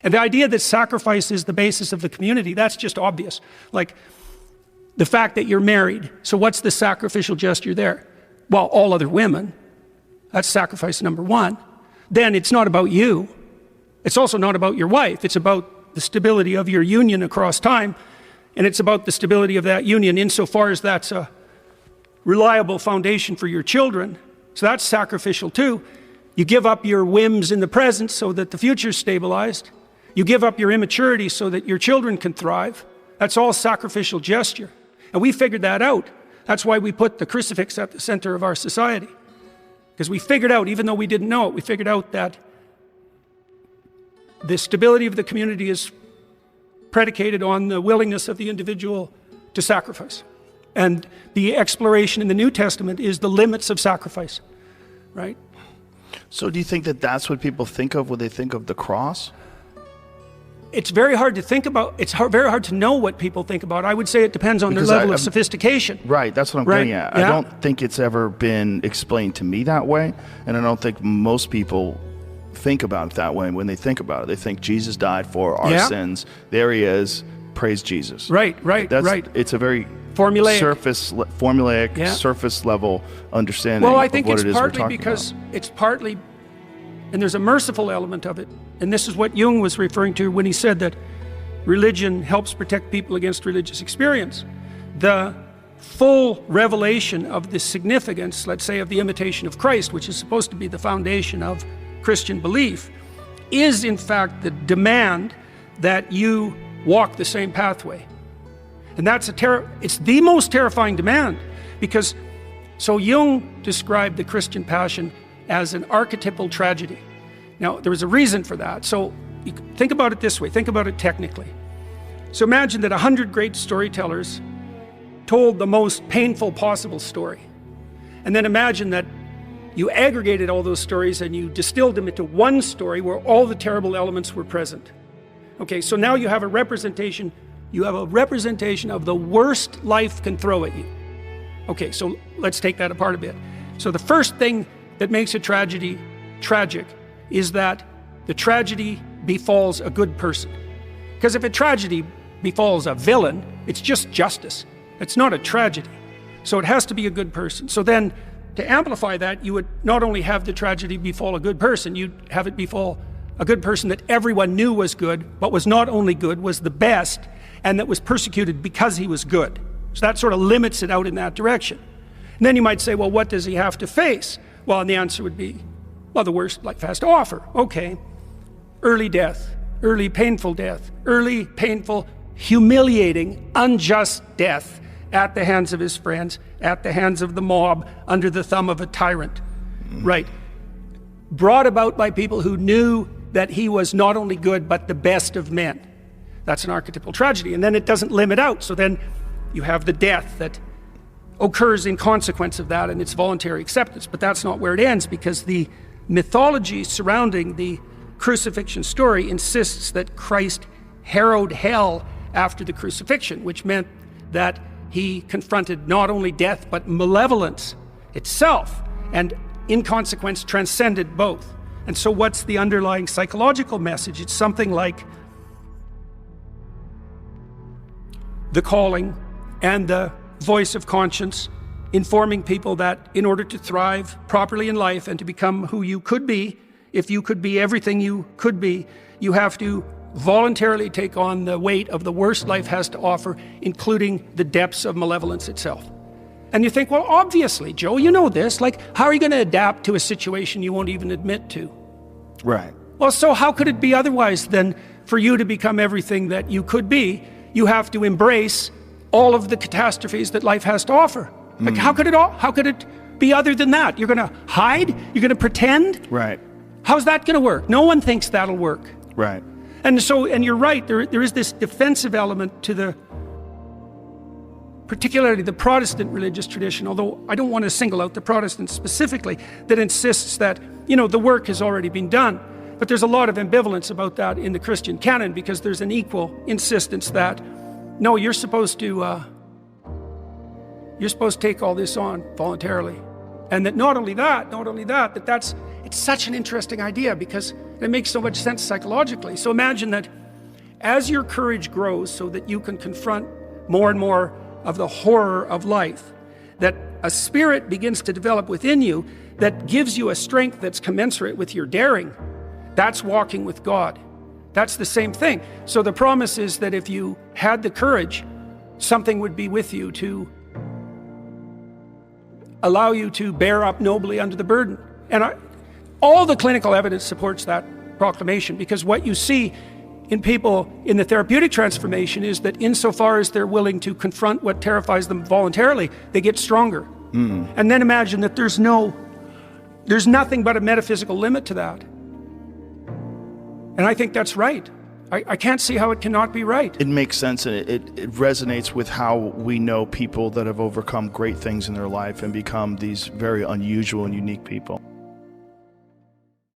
And the idea that sacrifice is the basis of the community, that's just obvious. Like the fact that you're married. So what's the sacrificial gesture there? Well, all other women. That's sacrifice number one. Then it's not about you. It's also not about your wife. It's about the stability of your union across time. And it's about the stability of that union insofar as that's a reliable foundation for your children. So that's sacrificial too. You give up your whims in the present so that the future's stabilized. You give up your immaturity so that your children can thrive. That's all sacrificial gesture. And we figured that out. That's why we put the crucifix at the center of our society. Because we figured out, even though we didn't know it, we figured out that the stability of the community is predicated on the willingness of the individual to sacrifice. And the exploration in the New Testament is the limits of sacrifice, right? So do you think that that's what people think of when they think of the cross? It's very hard to think about. It's very hard to know what people think about. I would say it depends on their level of sophistication. Right, that's what I'm getting at. Yeah. I don't think it's ever been explained to me that way, and I don't think most people think about it that way. When they think about it, they think Jesus died for our sins. There he is. Praise Jesus. Right. It's a very formulaic, surface level understanding. Well, I think of what it's it is we're partly talking because about. it's partly, and there's a merciful element of it. And this is what Jung was referring to when he said that religion helps protect people against religious experience. The full revelation of the significance, let's say, of the imitation of Christ, which is supposed to be the foundation of Christian belief, is in fact the demand that you walk the same pathway. And that's it's the most terrifying demand, because so Jung described the Christian passion as an archetypal tragedy. Now, there was a reason for that. So you think about it this way, think about it technically. So imagine that 100 great storytellers told the most painful possible story. And then imagine that you aggregated all those stories and you distilled them into one story where all the terrible elements were present. Okay, so now you have a representation of the worst life can throw at you. Okay, so let's take that apart a bit. So the first thing that makes a tragedy tragic is that the tragedy befalls a good person. Because if a tragedy befalls a villain, it's just justice. It's not a tragedy. So it has to be a good person. So then, to amplify that, you would not only have the tragedy befall a good person, you'd have it befall a good person that everyone knew was good, but was not only good, was the best, and that was persecuted because he was good. So that sort of limits it out in that direction. And then you might say, well, what does he have to face? Well, and the answer would be, well, the worst life has to offer. Okay, early death, early painful death, early painful, humiliating, unjust death at the hands of his friends, at the hands of the mob, under the thumb of a tyrant. Right. Brought about by people who knew that he was not only good, but the best of men. That's an archetypal tragedy. And then it doesn't limit out. So then you have the death that occurs in consequence of that, and it's voluntary acceptance. But that's not where it ends, because the mythology surrounding the crucifixion story insists that Christ harrowed hell after the crucifixion, which meant that he confronted not only death, but malevolence itself, and in consequence transcended both. And so what's the underlying psychological message? It's something like the calling and the voice of conscience informing people that in order to thrive properly in life and to become who you could be, if you could be everything you could be, you have to voluntarily take on the weight of the worst life has to offer, including the depths of malevolence itself. And you think, well, obviously, Joe, you know this. Like, how are you going to adapt to a situation you won't even admit to? Right. Well, so how could it be otherwise than for you to become everything that you could be, you have to embrace all of the catastrophes that life has to offer? Like, how could it be other than that? You're going to hide? You're going to pretend? Right. How's that going to work? No one thinks that'll work. Right. And so, and you're right, there is this defensive element to particularly the Protestant religious tradition, although I don't want to single out the Protestants specifically, that insists that, the work has already been done. But there's a lot of ambivalence about that in the Christian canon, because there's an equal insistence that, no, you're supposed to take all this on voluntarily. And that not only that, it's such an interesting idea because it makes so much sense psychologically. So imagine that as your courage grows so that you can confront more and more of the horror of life, that a spirit begins to develop within you that gives you a strength that's commensurate with your daring. That's walking with God. That's the same thing. So the promise is that if you had the courage, something would be with you to allow you to bear up nobly under the burden. And all the clinical evidence supports that proclamation, because what you see in people in the therapeutic transformation is that insofar as they're willing to confront what terrifies them voluntarily, they get stronger. And then imagine that there's nothing but a metaphysical limit to that. And I think that's right. I can't see how it cannot be right. It makes sense, and it resonates with how we know people that have overcome great things in their life and become these very unusual and unique people.